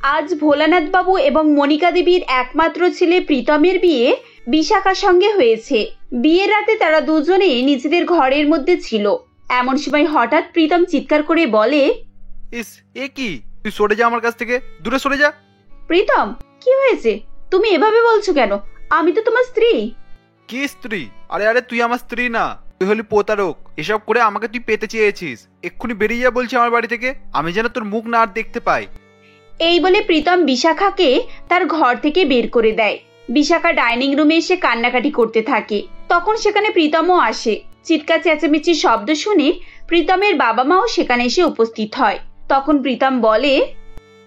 আজ ভোলানাথ বাবু এবং মনিকা দেবীর একমাত্র ছেলে প্রীতমের বিয়ে বিশাখার সঙ্গে হয়েছে। বিয়ের রাতে তারা দুজনেই নিজেদের ঘরের মধ্যে ছিল। এমন সময় হঠাৎ প্রীতম চিৎকার করে বলে, ইস, এ কি? তুই সরে যা, আমার কাছ থেকে দূরে সরে যা। প্রীতম, কি হয়েছে? তুমি এভাবে বলছো কেন? আমি তো তোমার স্ত্রী। কি স্ত্রী? আরে আরে, তুই আমার স্ত্রী না, তুই হলি প্রতারক। এসব করে আমাকে তুই পেতে চেয়েছিস। এক্ষুনি বেরিয়ে যা বলছি আমার বাড়ি থেকে, আমি যেন তোর মুখ না আর দেখতে পাই। এই বলে প্রীতম বিশাখাকে তার ঘর থেকে বের করে দেয়। বিশাখা ডাইনিং রুমে এসে কান্নাকাটি করতে থাকে। তখন সেখানে প্রীতমও আসে। চিৎকার চেঁচামেচির শব্দ শুনে প্রীতমের বাবা মাও সেখানে এসে উপস্থিত হয়। তখন প্রীতম বলে,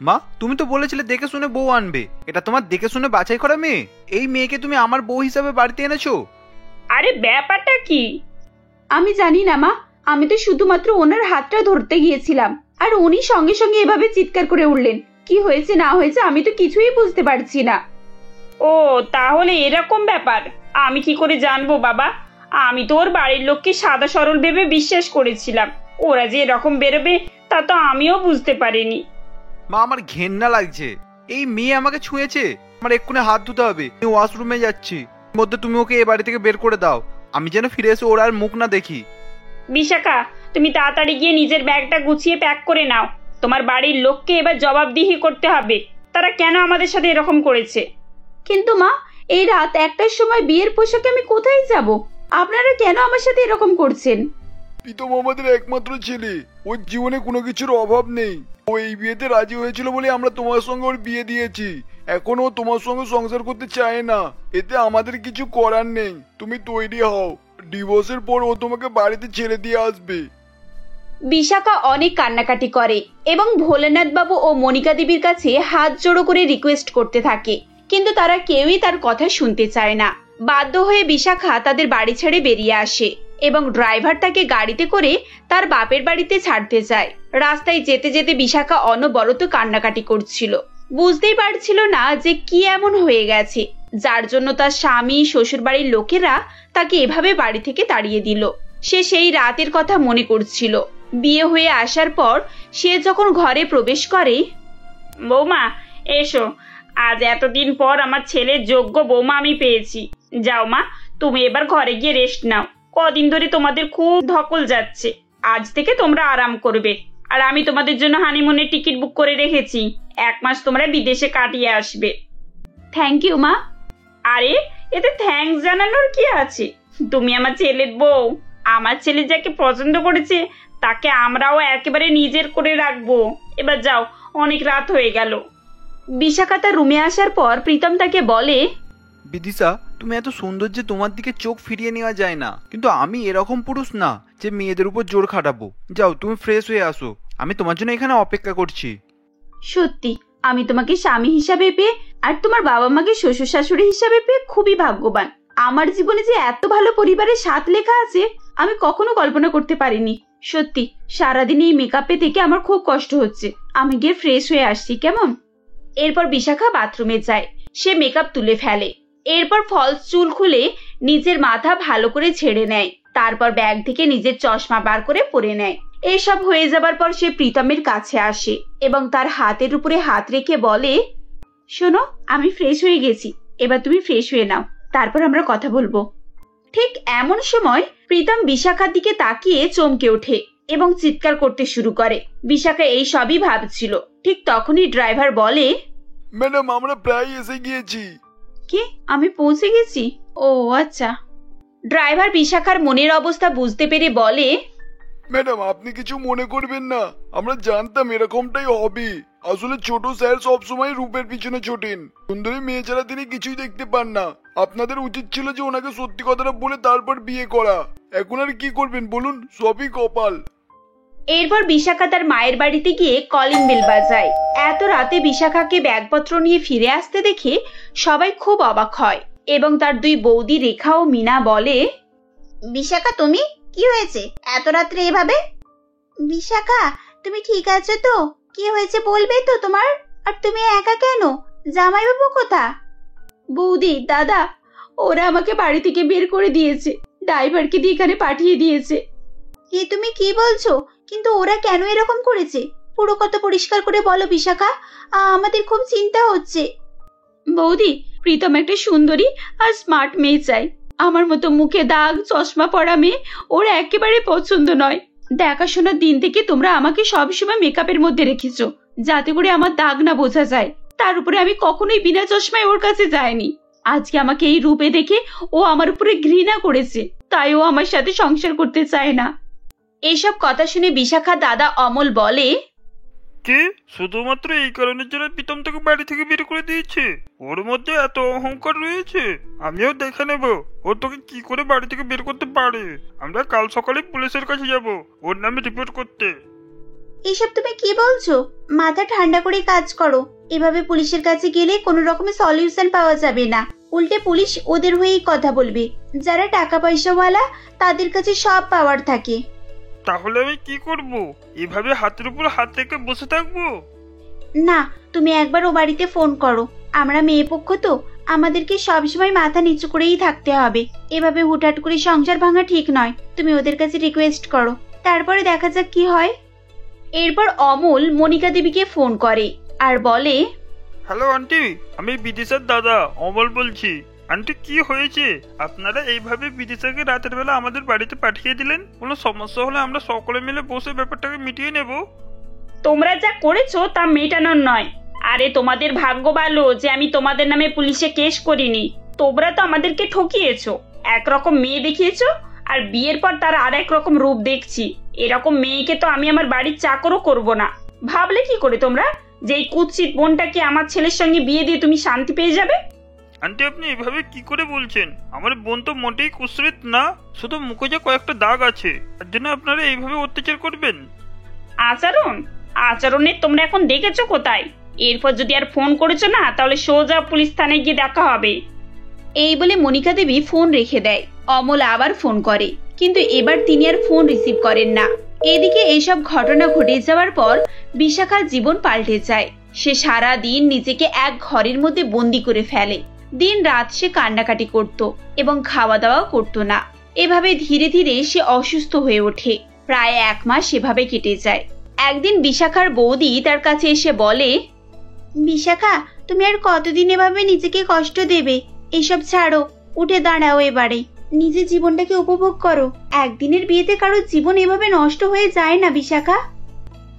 মা, তুমি তো বলেছিলে দেখে শুনে বউ আনবে। এটা তোমার দেখে শুনে বাছাই করা মেয়ে? এই মেয়েকে তুমি আমার বউ হিসাবে বাড়িতে এনেছো? আরে ব্যাপারটা কি? আমি জানি না মা, আমি তো শুধুমাত্র ওনার হাতটা ধরতে গিয়েছিলাম, আর উনি সঙ্গে সঙ্গে এভাবে চিৎকার করে উঠলেন। কি হয়েছে না হয়েছে আমি তো কিছুই বুঝতে পারছি না। ও, তাহলে এরকম ব্যাপার। আমি কি করে জানবো বাবা? আমি তো ওর বাড়ির লোককে সাদা সরল ভেবে বিশ্বাস করেছিলাম। ওরা যে এরকম বেরোবে তা তো আমিও বুঝতে পারিনি। মা, আমার ঘেন্না লাগছে। এই মেয়ে আমাকে ছুঁয়েছে। আমার এক্ষুনি হাত ধুতে হবে। আমি ওয়াশরুমে যাচ্ছি। মধ্যে তুমি ওকে এ বাড়ি থেকে বের করে দাও, আমি যেন ফিরে এসে ওর আর মুখ না দেখি। বিশাখা, তুমি তাড়াতাড়ি গিয়ে নিজের ব্যাগটা গুছিয়ে প্যাক করে নাও। তোমার বাড়ির লোককে এবার জবাবদিহি করতে হবে, তারা কেন আমাদের সাথে এরকম করেছে। কিন্তু মা, এই রাত 1টার সময় বিয়ের পোশাকে আমি কোথায় যাব? আপনারা কেন আমার সাথে এরকম করছেন? প্রীতম আমাদের একমাত্র ছেলে, ওর জীবনে কোনো কিছুর অভাব নেই। ও এই বিয়েতে রাজি হয়েছিল বলে আমরা তোমার সঙ্গে ওর বিয়ে দিয়েছি। এখন ও তোমার সঙ্গে সংসার করতে চায় না, এতে আমাদের কিছু করার নেই। তুমি তৈরি হও, ডিভোর্সের পর ও তোমাকে বাড়িতে ছেড়ে দিয়ে আসবে। বিশাখা অনেক কান্নাকাটি করে এবং ভোলানাথ বাবু ও মনিকা দেবীর কাছে হাত জোড়ো করে রিকোয়েস্ট করতে থাকে, কিন্তু তারা কেউই তার কথা শুনতে চায় না। বাধ্য হয়ে বিশাখা তাদের বাড়ি ছেড়ে বেরিয়ে আসে এবং ড্রাইভার তাকে গাড়িতে করে তার বাপের বাড়িতে ছাড়তে যায়। রাস্তায় যেতে যেতে বিশাখা অনবরত কান্নাকাটি করছিল। বুঝতেই পারছিল না যে কি এমন হয়ে গেছে যার জন্য তার স্বামী শ্বশুরবাড়ির লোকেরা তাকে এভাবে বাড়ি থেকে তাড়িয়ে দিল। সে সেই রাতের কথা মনে করছিল। বিয়ে হয়ে আসার পর সে যখন ঘরে প্রবেশ করে, বৌমা এসো, আজ এতদিন পর আমার ছেলের যোগ্য বৌমা আমি পেয়েছি। যাও মা, তুমি এবার ঘরে গিয়ে রেস্ট নাও। কদিন ধরে তোমাদের খুব ধকল যাচ্ছে। আজ থেকে তোমরা আরাম করবে। আর আমি তোমাদের জন্য হানিমুনের টিকিট বুক করে রেখেছি। 1 মাস তোমরা বিদেশে কাটিয়ে আসবে। থ্যাংক ইউ মা। আরে, এতে থ্যাঙ্কস জানানোর কি আছে? তুমি আমার ছেলের বউ। আমার ছেলে যাকে পছন্দ করেছে তাকে আমরাও একেবারে নিজের করে রাখবো। এবার যাও, অনেক রাত হয়ে গেল। বিশাখা তার রুমে আসার পর প্রীতম তাকে বলে, বিদিশা, তুমি এত সুন্দর যে তোমার দিকে চোখ ফিরিয়ে নেওয়া যায় না, কিন্তু আমি এরকম পুরুষ না যে মেয়েদের উপর জোর খাটাবো। যাও, তুমি ফ্রেশ হয়ে আসো, আমি তোমার জন্য এখানে অপেক্ষা করছি। সত্যি আমি তোমাকে স্বামী হিসাবে পেয়ে আর তোমার বাবা মাকে শ্বশুর শাশুড়ি হিসাবে পেয়ে খুবই ভাগ্যবান। আমার জীবনে যে এত ভালো পরিবারের স্বাদ লেখা আছে আমি কখনো কল্পনা করতে পারিনি। সত্যি সারাদিন এই মেকআপে থেকে আমার খুব কষ্ট হচ্ছে। আমি গিয়ে ফ্রেশ হয়ে আসছি, কেমন? এরপর বিশাখা বাথরুমে যায়। সে মেকআপ তুলে ফেলে। এরপর ফলস চুল খুলে নিজের মাথা ভালো করে ছেড়ে নেয়। তারপর ব্যাগ থেকে নিজের চশমা বার করে পরে নেয়। এসব হয়ে যাবার পর সে প্রীতমের কাছে আসে এবং তার হাতের উপরে হাত রেখে বলে, শোনো, আমি ফ্রেশ হয়ে গেছি, এবার তুমি ফ্রেশ হয়ে নাও, তারপর আমরা কথা বলবো। ঠিক এমন সময় প্রীতম বিশাখার দিকে তাকিয়ে চমকে ওঠে এবং চিৎকার করতে শুরু করে। বিশাখা এই সবই ভাবছিল। ঠিক তখনই ড্রাইভার বলে, ম্যাডাম, আমরা প্রায় এসে গিয়েছি। কি, আমি পৌঁছে গেছি? ও আচ্ছা। ড্রাইভার বিশাখার মনের অবস্থা বুঝতে পেরে বলে, ম্যাডাম, আপনি কিছু মনে করবেন না, আমরা জানতাম এরকমটাই হবে। আসলে ছোট স্যার সবসময় রূপের পিছনে ছোটেন, সুন্দরী মেয়ে ছাড়া তিনি কিছুই দেখতে পান না। আপনাদের উচিত ছিল যে ওনাকে সত্যি কথাটা বলে তারপর বিয়ে করা। এখন আর কি করবেন বলুন, সবই কপাল। এরপর বিশাখা তার মায়ের বাড়িতে গিয়ে কলিং বেল বাজায়। এত রাতে বিশাখাকে ব্যাগপত্র নিয়ে ফিরে আসতে দেখে সবাই খুব অবাক হয় এবং তার 2 বৌদি রেখা ও মিনা বলে, বিশাখা, তুমি কি হয়েছে এত রাত্রে এভাবে? বিশাখা, তুমি ঠিক আছো তো? কি হয়েছে বলবে তো তোমার? আর তুমি একা কেন? জামাইবাবু কোথা? বৌদি, দাদা, ওরা আমাকে বাড়ি থেকে বের করে দিয়েছে, ড্রাইভারকে দিয়ে এখানে পাঠিয়ে দিয়েছে। তুমি কি বলছো? কিন্তু ওরা কেন এরকম করেছে? পুরো কথা পরিষ্কার করে বলো বিশাখা, আমাদের খুব চিন্তা হচ্ছে। বৌদি, প্রীতম একটা সুন্দরী আর স্মার্ট মেয়ে চাই। আমার মতো মুখে দাগ চশমা পরা মেয়ে ওর একেবারে পছন্দ নয়। দেখাশোনার দিন থেকে তোমরা আমাকে সবসময় মেকআপের মধ্যে রেখেছো, যাতে করে আমার দাগ না বোঝা যায়। তার উপরে আমি কখনোই বিনা চশমায় ওর কাছে যাইনি। আজকে আমাকে এই রূপে দেখে ও আমার উপরে ঘৃণা করেছে, তাই ও আমার সাথে সংসার করতে চায় না। এসব কথা শুনে বিশাখা দাদা অমল বলে, কি শুধুমাত্র এই কারণের জন্য প্রীতম তোকে বাড়ি থেকে বের করে দিয়েছে? ওর মধ্যে এত অহংকার রয়েছে? আমিও দেখে নেব ও তোকে কি করে বাড়ি থেকে বের করতে পারে। আমরা কাল সকালে পুলিশের কাছে যাব ওর নামে রিপোর্ট করতে। এসব তুমি কি বলছো? মাথা ঠান্ডা করে কাজ করো। এভাবে পুলিশের কাছে গেলে কোনো রকমের সলিউশন পাওয়া যাবে না। উল্টে পুলিশ ওদের হয়েই কথা বলবে। যারা টাকা পয়সাওয়ালা তাদের কাছে সব পাওয়ার থাকে। তাহলে আমি কি করব? এভাবে হাতের উপর হাত রেখে বসে থাকবো? না, তুমি একবার ও বাড়িতে ফোন করো। আমরা মেয়ে পক্ষ তো, আমাদেরকে সবসময় মাথা নিচু করেই থাকতে হবে। এভাবে হুটহাট করে সংসার ভাঙা ঠিক নয়। তুমি ওদের কাছে রিকোয়েস্ট করো, তারপরে দেখা যাক কি হয়। এরপর অমল মনিকা দেবীকে ফোন করে আর বলে, হ্যালো আন্টি, আমি বিদিশার দাদা অমল বলছি। আন্টি কি হয়েছে? আপনারা এইভাবে বিদিশাকে রাতের বেলা আমাদের বাড়িতে পাঠিয়ে দিলেন। কোনো সমস্যা হলে আমরা সকলে মিলে বসে ব্যাপারটাকে মিটিয়ে নেব। তোমরা যা করেছো তা মেটানোর নয়। আরে তোমাদের ভাগ্য ভালো যে আমি তোমাদের নামে পুলিশে কেস করিনি। তোমরা তো আমাদেরকে ঠকিয়েছো, একরকম মেয়ে দেখিয়েছো, আর বিয়ের পর তার আর এক রকম রূপ দেখছি। এরকম মেয়েকে তো আমি আমার বাড়ির চাকরও করব না। ভাবলে কি করে তোমরা যে এই কুৎসিত বোনটাকে আমার ছেলের সঙ্গে বিয়ে দিয়ে তুমি শান্তি পেয়ে যাবে? আন্টি আপনি এভাবে কি করে বলছেন? আমার বোন তো মোটেই কুৎসিত না, শুধু মুখে যে কয়েকটা দাগ আছে, তার জন্য আপনারা এইভাবে অত্যাচার করবেন? আচরণের তোমরা এখন দেখেছো কোথায়? এরপর যদি আর ফোন করেছো না, তাহলে সোজা পুলিশ থানায় গিয়ে দেখা হবে। এই বলে মনিকা দেবী ফোন রেখে দেয়। অমল আবার ফোন করে, কিন্তু এবার তিনি আর ফোন রিসিভ করেন না। এদিকে এইসব ঘটনা ঘটে যাওয়ার পর বিশাখার জীবন পাল্টে যায়। সে সারা দিন নিজেকে এক ঘরের মধ্যে বন্দি করে ফেলে। দিন রাত সে কান্নাকাটি করত এবং খাওয়া দাওয়া করত না। এভাবে ধীরে ধীরে সে অসুস্থ হয়ে ওঠে। প্রায় 1 মাস এভাবে কেটে যায়। একদিন বিশাখার বৌদি তার কাছে এসে বলে, বিশাখা, তুমি আর কতদিন এভাবে নিজেকে কষ্ট দেবে? এসব ছাড়ো, উঠে দাঁড়াও এবারে। নিজের জীবনটাকে উপভোগ করো। একদিনের বিয়েতে কারো জীবন এভাবে নষ্ট হয়ে যায় না বিশাখা।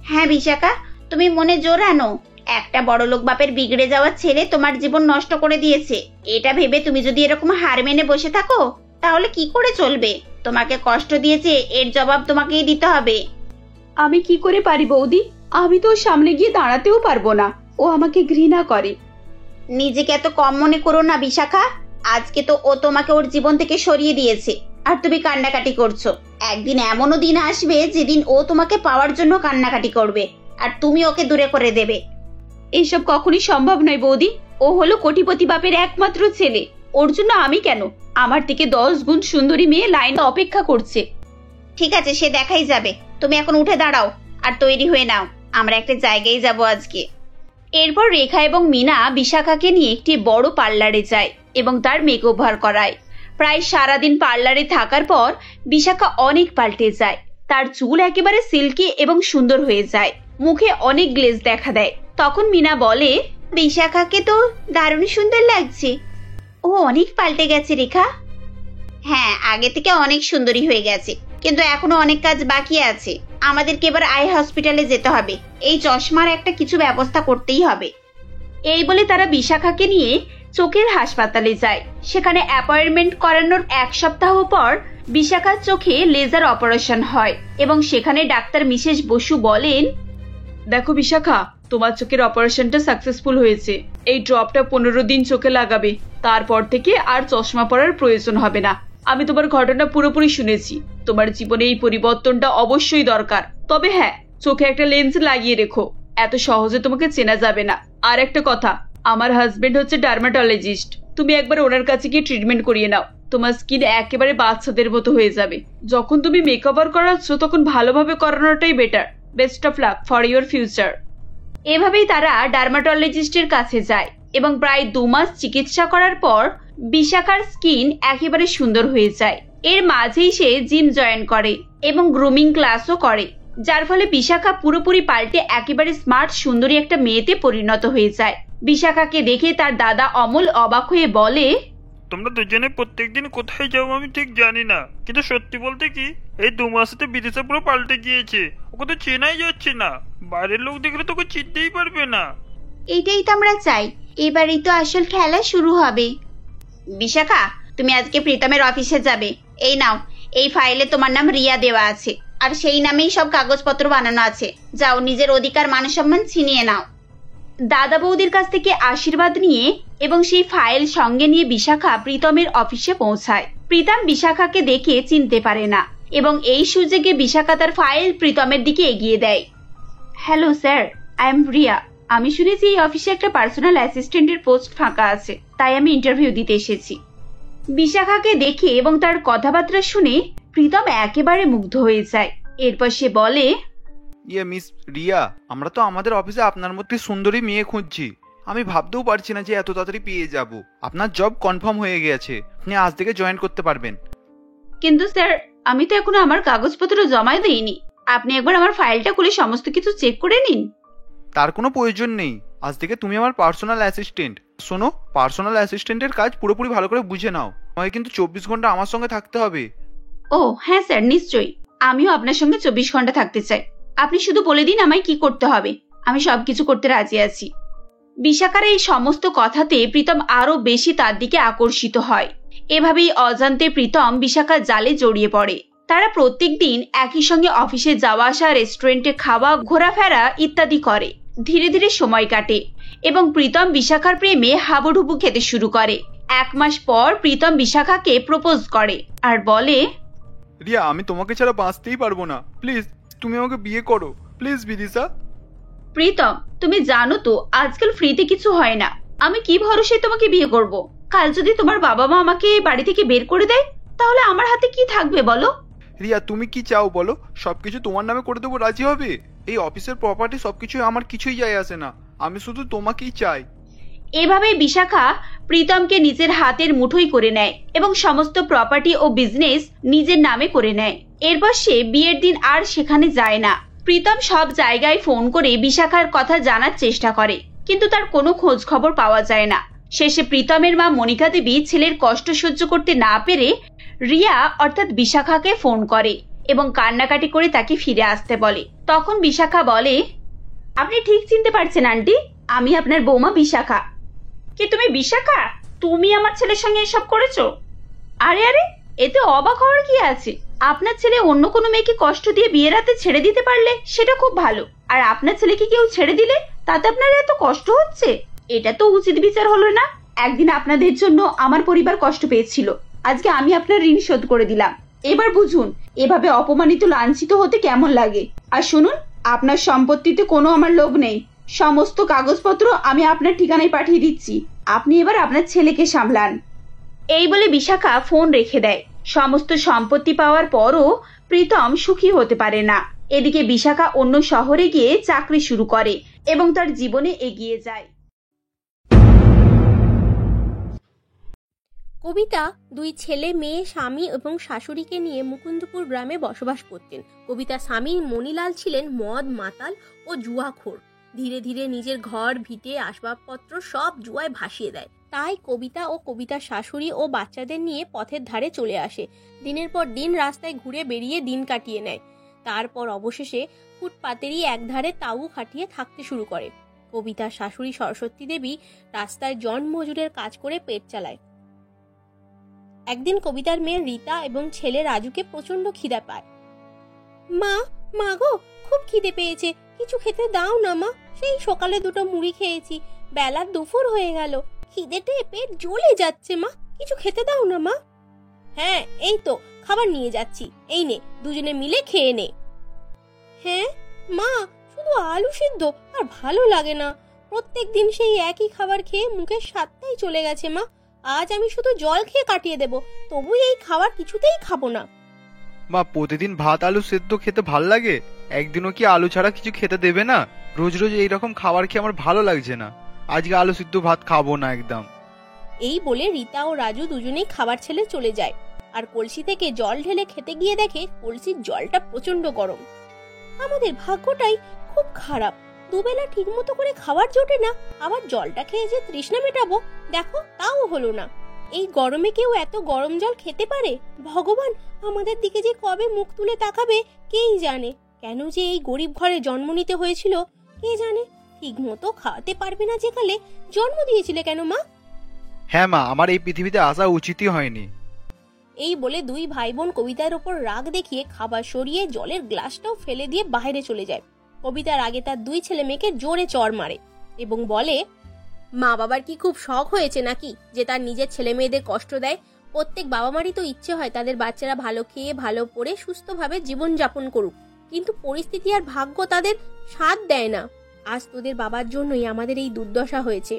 হ্যাঁ বিশাখা, তুমি মনে জোর আনো। একটা বড়লোক বাপের বিগড়ে যাওয়া ছেলে তোমার জীবন নষ্ট করে দিয়েছে। এটা ভেবে তুমি যদি এরকম হার মেনে বসে থাকো, তাহলে কি করে চলবে? তোমাকে কষ্ট দিয়েছে, এর জবাব তোমাকেই দিতে হবে। আমি কি করে পারি বৌদি? আমি তো ওর সামনে গিয়ে দাঁড়াতেও পারবো না। ও আমাকে ঘৃণা করে। নিজেকে এত কম মনে করো না বিশাখা। আজকে তো ও তোমাকে ওর জীবন থেকে সরিয়ে দিয়েছে, আর তুমি কান্নাকাটি করছো। একদিন এমনও দিন আসবে যেদিন ও তোমাকে পাওয়ার জন্য কান্নাকাটি করবে, আর তুমি ওকে দূরে করে দেবে। এইসব কখনই সম্ভব নয় বৌদি। ও হলো কোটিপতি বাপের একমাত্র ছেলে। ওর জন্য আমি কেন? আমার থেকে 10 গুণ সুন্দরী মেয়ে লাইনে অপেক্ষা করছে। ঠিক আছে, সে দেখাই যাবে। তুমি এখন উঠে দাঁড়াও আর তৈরি হয়ে নাও, আমরা একটা জায়গায় যাব আজকে। এরপর রেখা এবং মিনা বিশাখাকে নিয়ে একটি বড় পার্লারে যায় এবং তার মেকওভার করায়। প্রায় সারাদিন পার্লারে থাকার পর বিশাখা অনেক পাল্টে যায়। তার চুল একেবারে সিল্কি এবং সুন্দর হয়ে যায়। মুখে অনেক গ্লেজ দেখা দেয়। তখন মিনা বলে, বিশাখাকে তো দারুণ সুন্দর লাগছে। ও অনেক পাল্টে গেছে রেখা। হ্যাঁ, আগে থেকে অনেক সুন্দরী হয়ে গেছে, কিন্তু এখনো অনেক কাজ বাকি আছে। আমাদেরকে এবার আই হসপিটালে যেতে হবে। এই চশমার একটা কিছু ব্যবস্থা করতেই হবে। এই বলে তারা বিশাখাকে নিয়ে চোখের হাসপাতালে যায়। সেখানে অ্যাপয়েন্টমেন্ট করানোর 1 সপ্তাহ পর বিশাখার চোখে লেজার অপারেশন হয় এবং সেখানে ডাক্তার মিসেস বসু বলেন, দেখো বিশাখা, তোমার চোখের অপারেশনটা সাকসেসফুল হয়েছে। এই ড্রপটা 15 দিন চোখে লাগাবে। তারপর থেকে আর চশমা পরার প্রয়োজন হবে না। আমি তোমার ঘটনা পুরোপুরি শুনেছি। তোমার জীবনে এই পরিবর্তনটা অবশ্যই দরকার। তবে হ্যাঁ, চোখে একটা লেন্স লাগিয়ে রেখো। এত সহজে তোমাকে চেনা যাবে না। আর একটা কথা, আমার হাজবেন্ড হচ্ছে ডার্মাটোলজিস্ট। তুমি একবার ওনার কাছে গিয়ে ট্রিটমেন্ট করিয়ে নাও। তোমার স্কিন একেবারে বাচ্চাদের মতো হয়ে যাবে। যখন তুমি মেকওভার করাচ্ছ তখন ভালোভাবে করানোটাই better. Best of luck for your future. এভাবেই তারা ডার্মাটোলজিস্টের কাছে যায় এবং প্রায় 2 মাস চিকিৎসা করার পর বিশাখার স্কিন একেবারে সুন্দর হয়ে যায়। এর মাঝেই সে জিম জয়েন করে এবং গ্রুমিং ক্লাসও করে। যার ফলে বিশাখা পুরোপুরি পাল্টে একেবারে স্মার্ট সুন্দরী একটা মেয়েতে পরিণত হয়ে যায়। বিশাখাকে দেখে তার দাদা অমল অবাক হয়ে বলে, তোমরা দুজনে প্রত্যেকদিন কোথায় যাও আমি ঠিক জানি না, কিন্তু সত্যি বলতে কি এই 2 মাসেতে বিদেশে পুরো পাল্টে গিয়েছে। ওকে তো চেনাই যাচ্ছে না, বাইরের লোক দেখলে তোকে চিনতেই পারবে না। এইটাই তো আমরা চাই, এবারেই তো আসল খেলা শুরু হবে। বিশাখা, তুমি আজকে প্রীতমের অফিসে যাবে। এই নাও, এই ফাইলে তোমার নাম রিয়া দেওয়া আছে, আর সেই নামেই সব কাগজপত্র বানানো আছে। যাও, নিজের অধিকার মান সম্মান ছিনিয়ে নাও। দাদা বৌদির কাছ থেকে আশীর্বাদ নিয়ে এবং সেই ফাইল সঙ্গে নিয়ে বিশাখা প্রীতমের অফিসে পৌঁছায়। প্রীতম বিশাখাকে দেখে চিনতে পারে না এবং এই সুযোগে বিশাখা তার ফাইল প্রীতমের দিকে এগিয়ে দেয়। Hello sir, I am Riya. আমি শুনেছি এই অফিসে একটা পার্সোনাল অ্যাসিস্ট্যান্টের পোস্ট ফাঁকা আছে, তাই আমি ইন্টারভিউ দিতে এসেছি। বিশাখাকে দেখে এবং তার কথাবার্তা শুনে প্রীতম একেবারে মুগ্ধ হয়ে যায়। এরপর সে বলে, মিস রিয়া, আমরা তো আমাদের অফিসে আপনার মধ্যে সুন্দরী মেয়ে খুঁজছি। আমি ভাবতেও পারছি না যে এত তাড়াতাড়ি পেয়ে যাব। আপনার জব কনফার্ম হয়ে গেছে, আপনি আজ থেকে জয়েন করতে পারবেন। কিন্তু স্যার, আমি তো এখনো আমার কাগজপত্র জমা দেইনি। আপনি একবার আমার ফাইলটা খুলে সমস্ত কিছু চেক করে নিন। তার কোনো প্রয়োজন নেই, আজ থেকে তুমি আমার পার্সোনাল অ্যাসিস্ট্যান্ট। শোনো, পার্সোনাল অ্যাসিস্ট্যান্টের কাজ পুরোপুরি ভালো করে বুঝে নাও। আমাকে কিন্তু 24 ঘন্টা আমার সঙ্গে থাকতে হবে। ও হ্যাঁ স্যার, নিশ্চয়ই। আমিও আপনার সঙ্গে 24 ঘন্টা থাকতে চাই। আপনি শুধু বলে দিন আমায় কি করতে হবে, আমি সবকিছু করতে রাজি আছি। বিশাখার এই সমস্ত কথাতে প্রীতম আরো বেশি তার দিকে আকর্ষিত হয়। এভাবেই অজান্তে প্রীতম বিশাখার জালে জড়িয়ে পড়ে। তারা প্রত্যেকদিন একই সঙ্গে অফিসে যাওয়া আসা, রেস্টুরেন্টে খাওয়া, ঘোরাফেরা ইত্যাদি করে। ধীরে ধীরে সময় কাটে এবং প্রীতম বিশাখার প্রেমে হাবুডুবু খেতে শুরু করে। 1 মাস পর প্রীতম বিশাখাকে প্রপোজ করে আর বলে, রিয়া, আমি তোমাকে ছাড়া বাঁচতেই পারবো না। প্লিজ তুমি আমাকে বিয়ে করো, প্লিজ বিদিশা। প্রীতম, তুমি জানো তো আজকাল ফ্রিতে কিছু হয় না। আমি কি ভরসায় তোমাকে বিয়ে করব? কাল যদি তোমার বাবা মা আমাকে বাড়ি থেকে বের করে দেয়, তাহলে আমার হাতে কি থাকবে বলো? রিয়া, তুমি কি চাও বলো? সবকিছু তোমার নামে করে দেবো, রাজি হবে? এই অফিসের প্রপার্টি সবকিছু আমার কিছুই যায় আসে না, আমি শুধু তোমাকেই চাই। এভাবে বিশাখা প্রীতমকে নিজের হাতের মুঠোই করে নেয় এবং সমস্ত প্রপার্টি ও বিজনেস নিজের নামে করে নেয়। এরপর সে বিয়ের দিন আর সেখানে যায় না। প্রীতম সব জায়গায় ফোন করে বিশাখার কথা জানার চেষ্টা করে, কিন্তু তার কোনো খোঁজ খবর পাওয়া যায় না। শেষে প্রীতমের মা মনিকা দেবী ছেলের কষ্ট সহ্য করতে না পেরে রিয়া অর্থাৎ বিশাখাকে ফোন করে এবং কান্নাকাটি করে তাকে ফিরে আসতে বলে। তখন বিশাখা বলে, আপনি ঠিক চিনতে পারছেন আন্টি, আমি আপনার বৌমা বিশাখা। কি তুমি বিশাখা? তুমি আমার ছেলের সঙ্গে এসব করেছো? আরে আরে, এতে অবাক হওয়ার কি আছে? আপনার ছেলে অন্য কোনো মেয়েকে কষ্ট দিয়ে বিয়ের রাতে ছেড়ে দিতে পারলে সেটা খুব ভালো, আর আপনার ছেলেকে কেউ ছেড়ে দিলে তাতে আপনার এত কষ্ট হচ্ছে, এটা তো উচিত বিচার হলো না। একদিন আপনাদের জন্য আমার পরিবার কষ্ট পেয়েছিল, আজকে আমি আপনার ঋণ শোধ করে দিলাম। এবার বুঝুন এভাবে অপমানিত লাঞ্ছিত হতে কেমন লাগে। আর শুনুন, আপনার সম্পত্তিতে কোনো আমার লোভ নেই, সমস্ত কাগজপত্র আমি আপনার ঠিকানায় পাঠিয়ে দিচ্ছি। আপনি এবার আপনার ছেলেকে সামলান। এই বলে বিশাখা ফোন রেখে দেয়। সমস্ত সম্পত্তি পাওয়ার পরও প্রীতম সুখী হতে পারে না। এদিকে বিশাখা অন্য শহরে গিয়ে চাকরি শুরু করে এবং তার জীবনে এগিয়ে যায়। কবিতা 2 ছেলে মেয়ে, স্বামী এবং শাশুড়িকে নিয়ে মুকুন্দপুর গ্রামে বসবাস করতেন। কবিতা স্বামী মণিলাল ছিলেন মদ মাতাল ও জুয়াখোর। ধীরে ধীরে নিজের ঘর ভিটে আসবাবপত্র সব জুয়ায় ভাসিয়ে দেয়। তাই কবিতা ও কবিতার শাশুড়ি ও বাচ্চাদের নিয়ে পথের ধারে চলে আসে। দিনের পর দিন রাস্তায় ঘুরে বেরিয়ে দিন কাটিয়ে নেয়। তারপর অবশেষে ফুটপাতেরই একধারে তাঁবু খাটিয়ে থাকতে শুরু করে। কবিতার শাশুড়ি সরস্বতী দেবী রাস্তায় জন মজুরের কাজ করে পেট চালায়। একদিন কবিতার মেয়ে রীতা এবং ছেলে রাজুকে প্রচন্ড খিদে পায়। মা গো, খুব খিদে পেয়েছে, কিছু খেতে দাও না মা। সেই সকালে 2টো মুড়ি খেয়েছি, বেলার দুপুর হয়ে গেল, খিদেতে পেট জ্বলে যাচ্ছে মা, কিছু খেতে দাও না মা। হ্যাঁ, এই তো খাবার নিয়ে যাচ্ছি, এই নে, দুজনে মিলে খেয়ে নে। হ্যাঁ মা, শুধু আলু সিদ্ধ আর ভালো লাগে না, প্রত্যেক দিন সেই একই খাবার খেয়ে মুখের স্বাদটাই চলে গেছে মা। আজ আমি শুধু জল খেয়ে কাটিয়ে দেব, তবু এই খাবার কিছুতেই খাবো না। মা, প্রতিদিন ভাত আলু সেদ্ধ খেতে ভাল লাগে, একদিনও কি আলু ছাড়া কিছু খেতে দেবে না? রোজ রোজ এইরকম খাবার খেয়ে আমার ভালো লাগছে না, আজকে আলু সিদ্ধ ভাত খাবো না একদম। এই বলে রীতা ও রাজু দুজনেই খাবার ছেলে চলে যায়। আর কলসি থেকে জল ঢেলে খেতে গিয়ে দেখে কলসির জলটা প্রচন্ড গরম। আমাদের ভাগ্যটাই খুব খারাপ। দুবেলা ঠিক মতো করে খাবার জোটে না, আবার জলটা খেয়ে যে তৃষ্ণা মেটাবো দেখো তাও হলো না। এই গরমে কেউ এত গরম জল খেতে পারে? ভগবান আমাদের দিকে যে কবে মুখ তুলে তাকাবে কেই জানে। কেন যে এই গরিব ঘরে জন্ম নিতে হয়েছিল কে জানে। ঠিক মতো খাওয়াতে পারবে না যেকালে জন্ম দিয়েছিলে কেন মা? হ্যাঁ মা, আমার এই পৃথিবীতে আসা উচিতই হয়নি। এই বলে দুই ভাই বোন কবিতার ওপর রাগ দেখিয়ে খাবার সরিয়ে জলের গ্লাসটাও ফেলে দিয়ে বাইরে চলে যায়। কবিতার আগে তার দুই ছেলে মেয়েকে জোরে চড় মারে এবং বলে, মা বাবার কি খুব শখ হয়েছে নাকি যে তার নিজের ছেলে মেয়েদের কষ্ট দেয়? প্রত্যেক বাবা মারই তো ইচ্ছে হয় তাদের বাচ্চারা ভালো খেয়ে ভালো পড়ে সুস্থভাবে জীবন যাপন করুক, কিন্তু পরিস্থিতি আর ভাগ্য তাদের সাথ দেয় না। আজ তোদের বাবার জন্যই আমাদের এই দুর্দশা হয়েছে।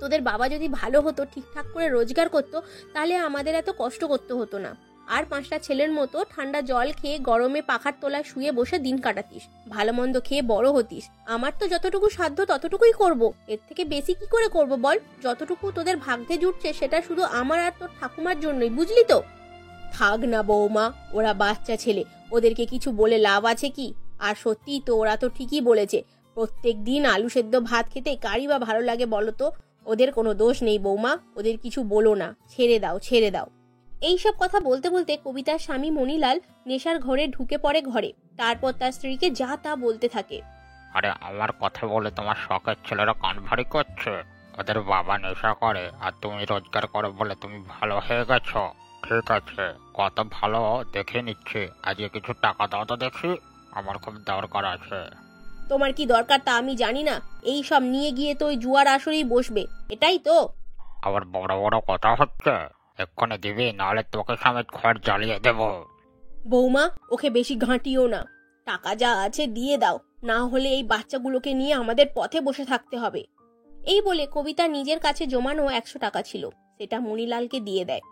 তোদের বাবা যদি ভালো হতো, ঠিকঠাক করে রোজগার করতো, তাহলে আমাদের এত কষ্ট করতে হতো না। আর 5টা ছেলের মতো ঠান্ডা জল খেয়ে গরমে পাখার তলায় শুয়ে বসে দিন কাটাতিস, ভালো মন্দ খেয়ে বড় হতিস। আমার তো যতটুকু সাধ্য ততটুকুই করব, এর থেকে বেশি কি করে করব বল? যতটুকু তোদের ভাগ্যে জুটছে সেটা শুধু আমার আর তোর ঠাকুমার জন্যই, বুঝলি তো? থাক না বৌমা, ওরা বাচ্চা ছেলে, ওদেরকে কিছু বলে লাভ আছে কি? আর সত্যিই তো ওরা তো ঠিকই বলেছে, প্রত্যেক দিন আলু সেদ্ধ ভাত খেতে কারই বা ভালো লাগে বলো তো? ওদের কোনো দোষ নেই বৌমা, ওদের কিছু বলো না, ছেড়ে দাও ছেড়ে দাও। এইসব কথা বলতে বলতে কবিতার স্বামী মণিলাল নেশার ঘরে ঢুকে পড়ে ঘরে। তারপর তার স্ত্রীকে যা তা বলতে থাকে। আরে আমার কথা বলে তোমার শখের ছেলেরা কান ভারী করছে। ওদের বাবা নেশা করে আর তুমি রোজগার করো বলে তুমি ভালো হয়ে গেছো। ঠিক আছে, কত ভালো দেখে নিচ্ছি, আজকে কিছু টাকা দাও তো দেখি, আমার খুব দরকার আছে। তোমার কি দরকার তা আমি জানি না, এই সব নিয়ে গিয়ে তো ওই জুয়ার আসরেই বসবে, এটাই তো? আবার বড় বড় কথা হচ্ছে, এক্ষুনি দিবি নাহলে তোকে সমেত ঘর জ্বালিয়ে দেব। বৌমা ওকে বেশি ঘাঁটিও না, টাকা যা আছে দিয়ে দাও, না হলে এই বাচ্চাগুলোকে নিয়ে আমাদের পথে বসে থাকতে হবে। এই বলে কবিতা নিজের কাছে জমানো 100 টাকা ছিল, সেটা মণিলালকে দিয়ে দেয়।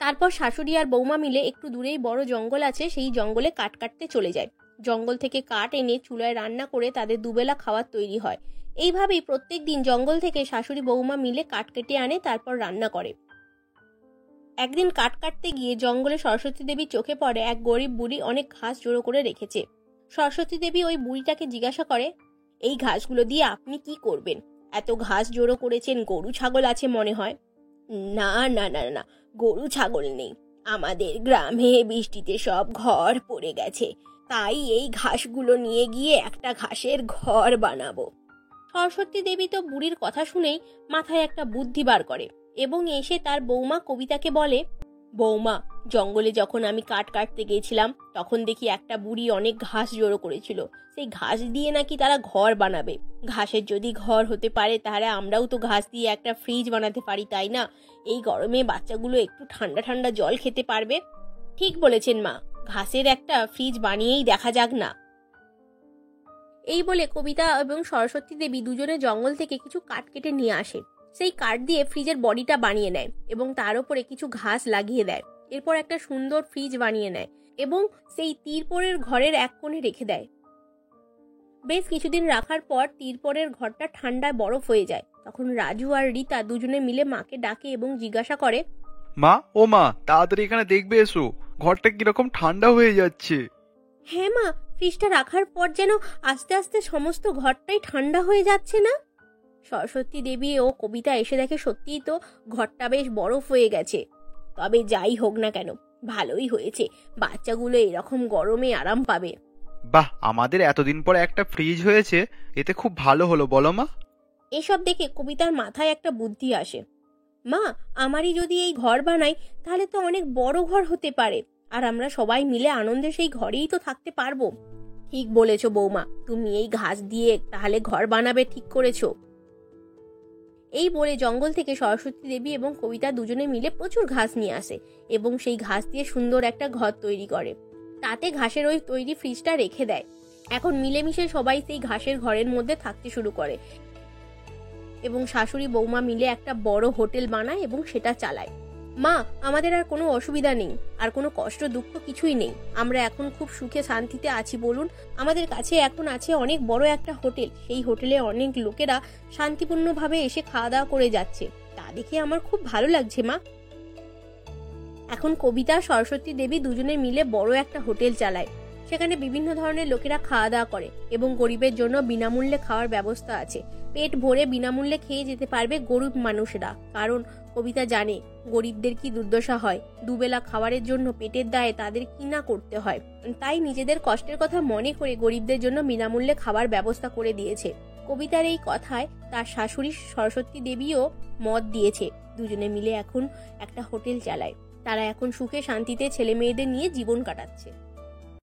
তারপর শাশুড়ি আর বৌমা মিলে একটু দূরেই বড় জঙ্গল আছে, সেই জঙ্গলে কাঠ কাটতে চলে যায়। জঙ্গল থেকে কাঠ এনে চুলায় রান্না করে তাদের দুবেলা খাবার তৈরি হয়। এইভাবেই প্রত্যেক দিন জঙ্গল থেকে শাশুড়ি বৌমা মিলে কাঠ কেটে আনে, তারপর রান্না করে। একদিন কাঠ কাটতে গিয়ে জঙ্গলে সরস্বতী দেবীর চোখে পড়ে এক গরিব বুড়ি অনেক ঘাস জড়ো করে রেখেছে। সরস্বতী দেবী ওই বুড়িটাকে জিজ্ঞাসা করে, এই ঘাসগুলো দিয়ে আপনি কি করবেন? এত ঘাস জড়ো করেছেন, গরু ছাগল আছে মনে হয়? না না না না, গরু ছাগল নেই, আমাদের গ্রামে বৃষ্টিতে সব ঘর পড়ে গেছে, তাই এই ঘাসগুলো নিয়ে গিয়ে একটা ঘাসের ঘর বানাবো। সরস্বতী দেবী তো বুড়ির কথা শুনেই মাথায় একটা বুদ্ধি বার করে এবং এসে তার বৌমা কবিতাকে বলে, বৌমা, জঙ্গলে যখন আমি কাঠ কাটতে গেছিলাম তখন দেখি একটা বুড়ি অনেক ঘাস জড়ো করেছিল, সেই ঘাস দিয়ে নাকি তারা ঘর বানাবে। ঘাসের যদি ঘর হতে পারে তাহলে আমরাও তো ঘাস দিয়ে একটা ফ্রিজ বানাতে পারি, তাই না? এই গরমে বাচ্চাগুলো একটু ঠান্ডা ঠান্ডা জল খেতে পারবে। ঠিক বলেছেন মা, ঘাসের একটা ফ্রিজ বানিয়েই দেখা যাক না। এই বলে কবিতা এবং সরস্বতী দেবী দুজনে জঙ্গল থেকে কিছু কাঠ কেটে নিয়ে আসে। সেই কাঠ দিয়ে ফ্রিজের বডিটা বানিয়ে নেয় এবং তার উপরে কিছু ঘাস লাগিয়ে দেয়। এরপর একটা সুন্দর ফ্রিজ বানিয়ে নেয় এবং সেই তিরপরের ঘরের এক কোণে রেখে দেয়। বেশ কিছুদিন রাখার পর তিরপরের ঘরটা ঠান্ডায় বরফ হয়ে যায়। তখন রাজু আর রীতা দুজনে মিলে মাকে ডাকে এবং জিজ্ঞাসা করে, মা, ও মা, তাড়াতাড়ি এখানে দেখবে এসো, ঘরটা কিরকম ঠান্ডা হয়ে যাচ্ছে। হ্যাঁ মা, ফ্রিজটা রাখার পর যেন আস্তে আস্তে সমস্ত ঘরটাই ঠান্ডা হয়ে যাচ্ছে না? সরস্বতী দেবী ও কবিতা এসে দেখে সত্যিই তো ঘরটা বেশ বরফ হয়ে গেছে। তবে যাই হোক না কেন, ভালোই হয়েছে, বাচ্চাগুলো এরকম গরমে আরাম পাবে। বাহ, আমাদের এতদিন পর একটা ফ্রিজ হয়েছে, এতে খুব ভালো হলো, বলো মা? এসব দেখে কবিতার মাথায় একটা বুদ্ধি আসে। মা, আমারই যদি এই ঘর বানাই তাহলে তো অনেক বড় ঘর হতে পারে, আর আমরা সবাই মিলে আনন্দে সেই ঘরেই তো থাকতে পারবো। ঠিক বলেছো বৌমা, তুমি এই ঘাস দিয়ে তাহলে ঘর বানাবে, ঠিক করেছো। এই বলে জঙ্গল থেকে সরস্বতী দেবী এবং কবিতা দুজনে মিলে প্রচুর ঘাস নিয়ে আসে এবং সেই ঘাস দিয়ে সুন্দর একটা ঘর তৈরি করে। তাতে ঘাসের ওই তৈরি ফ্রিজটা রেখে দেয়। এখন মিলেমিশে সবাই সেই ঘাসের ঘরের মধ্যে থাকতে শুরু করে এবং শাশুড়ি বৌমা মিলে একটা বড় হোটেল বানায় এবং সেটা চালায়। মা, আমাদের আর কোনো অসুবিধা নেই, আর কোনো কষ্ট দুঃখ কিছুই নেই, আমরা এখন খুব সুখে শান্তিতে আছি। বলুন, আমাদের কাছে এখন আছে অনেক বড় একটা হোটেল, সেই হোটেলে অনেক লোকেরা শান্তিপূর্ণভাবে এসে খাওয়া দাওয়া করে যাচ্ছে, তা দেখে আমার খুব ভালো লাগছে মা। এখন কবিতা সরস্বতী দেবী দুজনে মিলে বড় একটা হোটেল চালায়। সেখানে বিভিন্ন ধরনের লোকেরা খাওয়া দাওয়া করে এবং গরিবের জন্য বিনামূল্যে খাওয়ার ব্যবস্থা আছে। পেট ভরে বিনামূল্যে খেয়ে যেতে পারবে গরিব মানুষেরা, কারণ কবিতা জানে গরিবদের কি দুর্দশা হয়, দুবেলা খাবারের জন্য পেটের দায়ে তাদের কি না করতে হয়। তাই নিজেদের কষ্টের কথা মনে করে গরিবদের জন্য বিনামূল্যে খাবার ব্যবস্থা করে দিয়েছে। কবিতার এই কথায় তার শাশুড়ি সরস্বতী দেবীও মত দিয়েছে। দুজনে মিলে এখন একটা হোটেল চালায়। তারা এখন সুখে শান্তিতে ছেলে মেয়েদের নিয়ে জীবন কাটাচ্ছে।